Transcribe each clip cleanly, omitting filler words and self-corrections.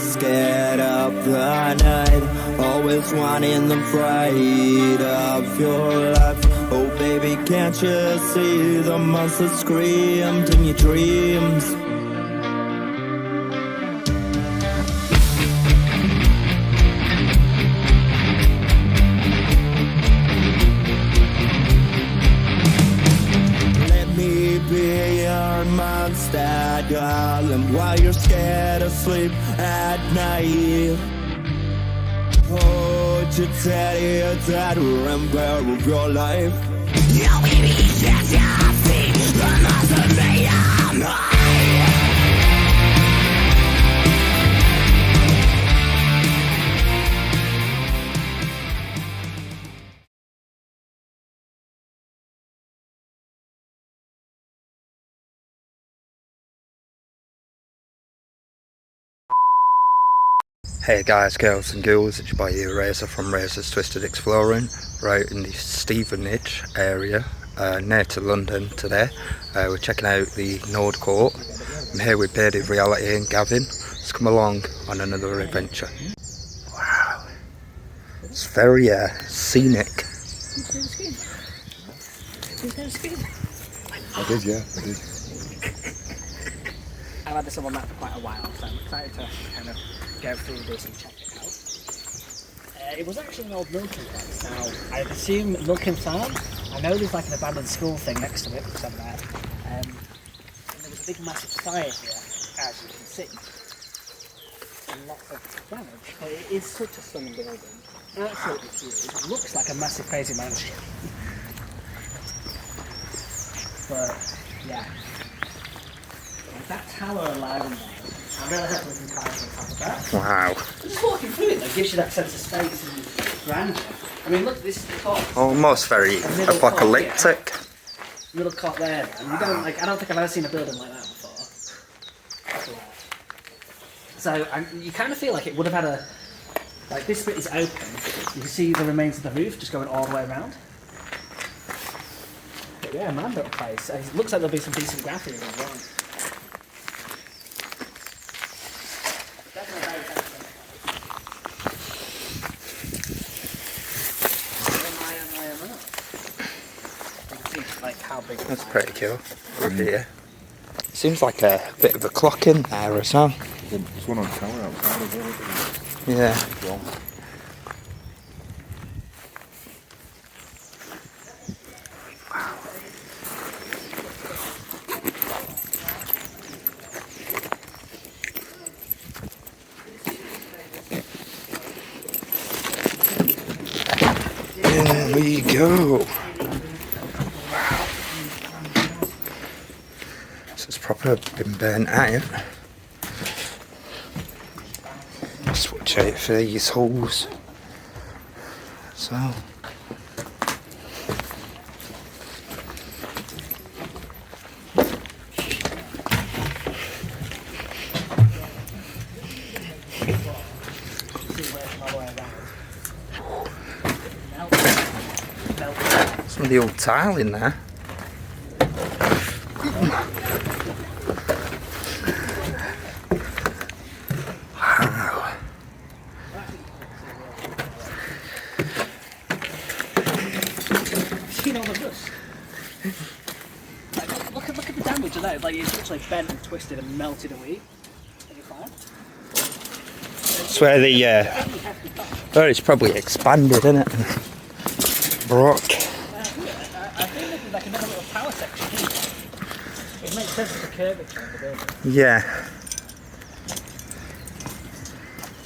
scared of the night, always wanting the fright of your life. Oh baby, can't you see the monster screamed in your dreams? Be your monster, darling, while you're scared of sleep at night. Hold your teddy, that remember of your life. No, baby, yes, I see the monster made of life. Hey guys, girls and ghouls, it's your boy here, Razor from Razor's Twisted Exploring. We're out in the Stevenage area, near to London today. We're checking out the Codicote. I'm here with Bearded Reality and Gavin. Let's come along on another adventure. Wow, it's very scenic. I did, yeah, I did. I've had this on my map for quite a while, so I'm excited to kind of go through this and check it out. It was actually an old milking place. Now, I assume milking farm. I know there's like an abandoned school thing next to it somewhere. And there was a big massive fire here, as you can see. And lots of damage, but it is such a stunning building. Absolutely huge. It looks like a massive crazy mansion. But, yeah. Like that tower alive in there. I really have to look on top of that. Wow. Just walking through it, though, gives you that sense of space and grandeur. I mean, look, this is the cot. Almost very apocalyptic. Little cot there, and you don't like. I don't think I've ever seen a building like that before. So you kind of feel like it would have had a. Like this bit is open. You can see the remains of the roof just going all the way around. But yeah, man, little place. It looks like there'll be some decent graphics as well. That's pretty cool. Up here. Seems like a bit of a clock in there as well. There's one on the tower outside as well. Yeah. There we go. Proper been burnt out. Just watch out for these holes. So some of the old tile in there. Look at the damage of that. Like it's literally bent and twisted and melted away. It's where the well, it's probably expanded, isn't it? Broke. I think this is like another little power section. It makes sense of the curvature of the building. Yeah.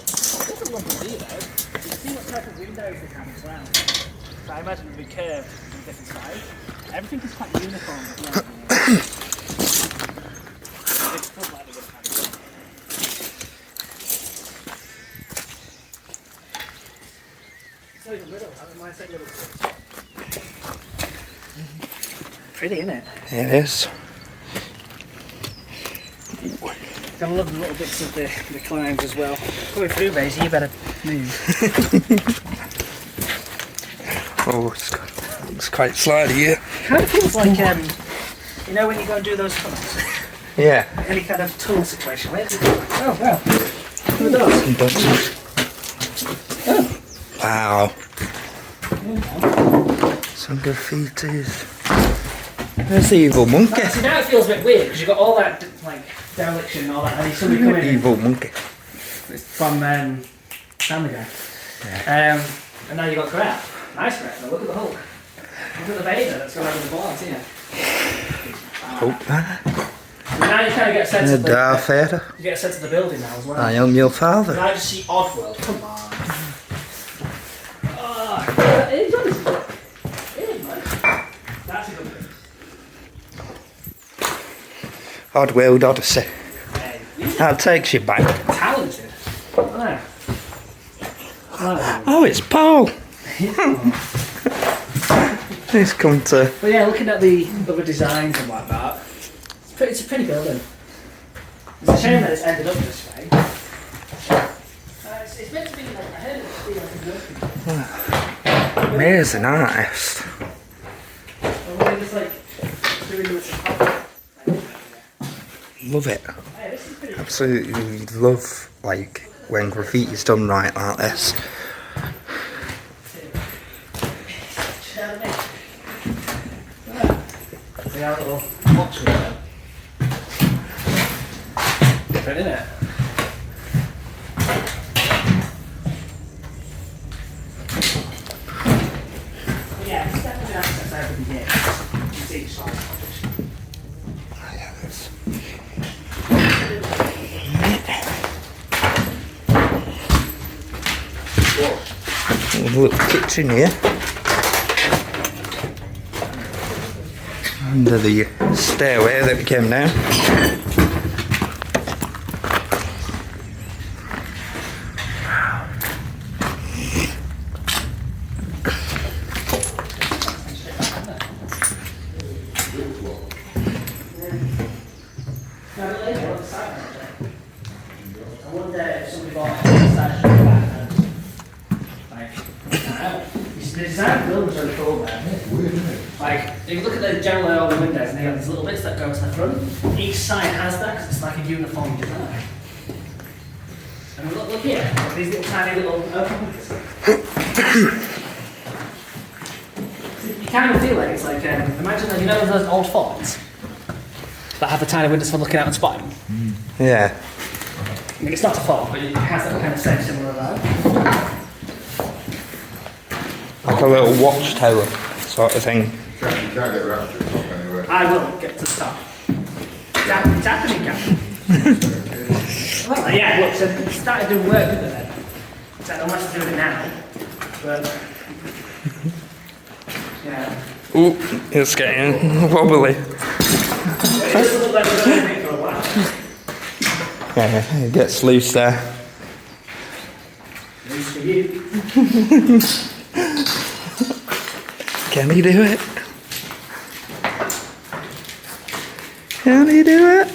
It's a lovely view though. You can see what type of windows they have as well. So I imagine it would be curved in different sizes. Everything is quite uniform as well. So in the middle, I might say little pretty, isn't it? It is. Gotta love the little bits of the climbs as well. Going through, Basie, you better move. Oh, it's quite slidey here. Kind of feels like, you know when you go and do those tunnels? Yeah. Any kind of tunnel situation. Oh, wow. the door. Some buttons. Wow. Some graffitis. There's the evil monkey. See, now it feels a bit weird because you've got all that like dereliction and all that, and then somebody coming in. Evil monkey. It's from Family Guy. Yeah. And now you've got crap. Nice crap. Now look at the Hulk. Look at the Vader that's going over the boards here. Hope that. So now you kind of get a sense of Darth Vader. You get a sense of the building now as well. I am your father. Now I just see Oddworld. Come on. Oh, it is honest. It is nice. That's a good thing. Oddworld Odyssey. Hey, That takes you back. talented. Oh. Oh, it's Paul. He's come to. But yeah, looking at the other designs and like that, it's a pretty building. It's a shame that it's ended up this way. It's meant to be like, I heard it was like a nursery. Amazing artist. Or were they just like doing it with Love it. Hey, this is pretty Absolutely love like when graffiti's done right like this. See our little box with them. Different, isn't it? But yeah, it's definitely access over the years. You can see each side of it. Yeah, that's- A little kitchen here. Under the stairway that we came down. Now, later on the side, I wonder if somebody bought a side from the back and, like, I don't know. The design of the building was really cool, man. Weird, isn't it? Like, if you look at the general all the windows, and they got these little bits that go to the front. Each side has that because it's like a uniform design. And look here, these little tiny little openings. You kind of feel like it's like, imagine that, you know those old forts that have the tiny windows for looking out and spotting? Yeah. I mean, it's not a fort, but it has that kind of same similar vibe. Like a little watchtower sort of thing. You can't get around to the top anyway. I will get to the top. It's happening, Captain. Well, yeah, look, so it started doing work, didn't it then? So I don't want to do it now. But, yeah. Ooh, it's getting wobbly. It doesn't look like we've done anything for a while. Yeah, it gets loose there. At least for you. Can he do it? Can he do it?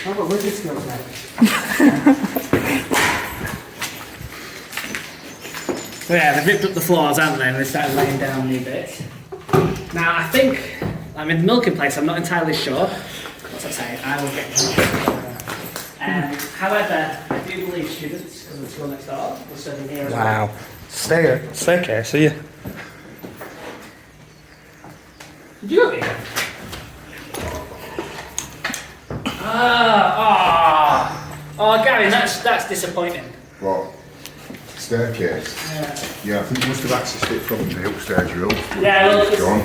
I've got wizard skills now. So yeah, they've ripped up the floors, haven't they? And they started laying down new bits. Now, I think, I'm in the milking place, I'm not entirely sure. What's that saying? I will get to it. However, I do believe students, because of the school next door, will study here as well. Wow. Staircase, are you? Did you go here? Oh, Gavin, that's disappointing. What? Staircase? Yeah, I think you must have accessed it from the upstairs room. Yeah, well, It's gone.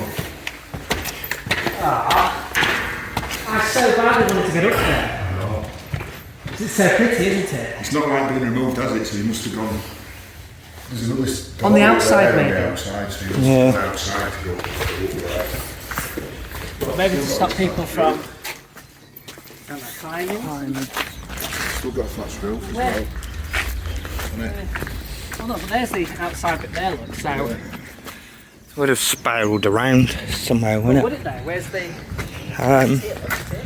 I'm so glad I wanted to get up there. No. It's so pretty, isn't it? It's not like being removed, has it? So you must have gone. There's another On the outside, there, maybe? On the outside, so you must Yeah. have gone outside to go. Maybe to stop people from climbing. Still got a flat roof as Where? well. Hasn't it? Oh no, but there's the outside bit there, look. So, Would have spiralled around somehow, wouldn't would it? it though? Where's the... Um, See it, look, see it?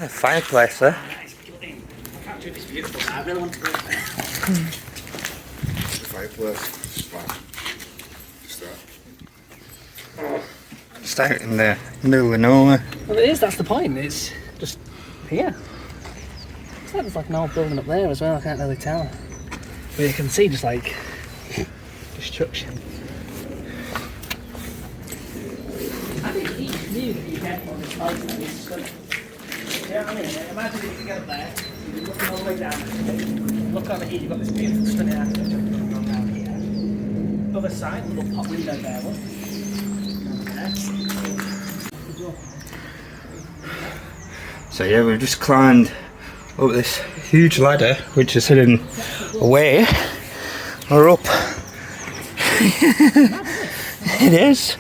a fireplace there. Nice. actually. It's beautiful. I really want to go there. The fireplace. Splash. Just that. Just out in the middle of nowhere. Well, it is. That's the point. It's just here. It's like there's like an old building up there as well. I can't really tell. But you can see just like destruction. I think each view that you get from this place is stunning. You know what I mean? Imagine if you get up there, you're looking all the way down. Look over here, you've got this beautiful stunning architecture going on down here. Other side, little pop window there, look. So yeah, we've just climbed up this huge ladder, which is hidden away. We're up. It is.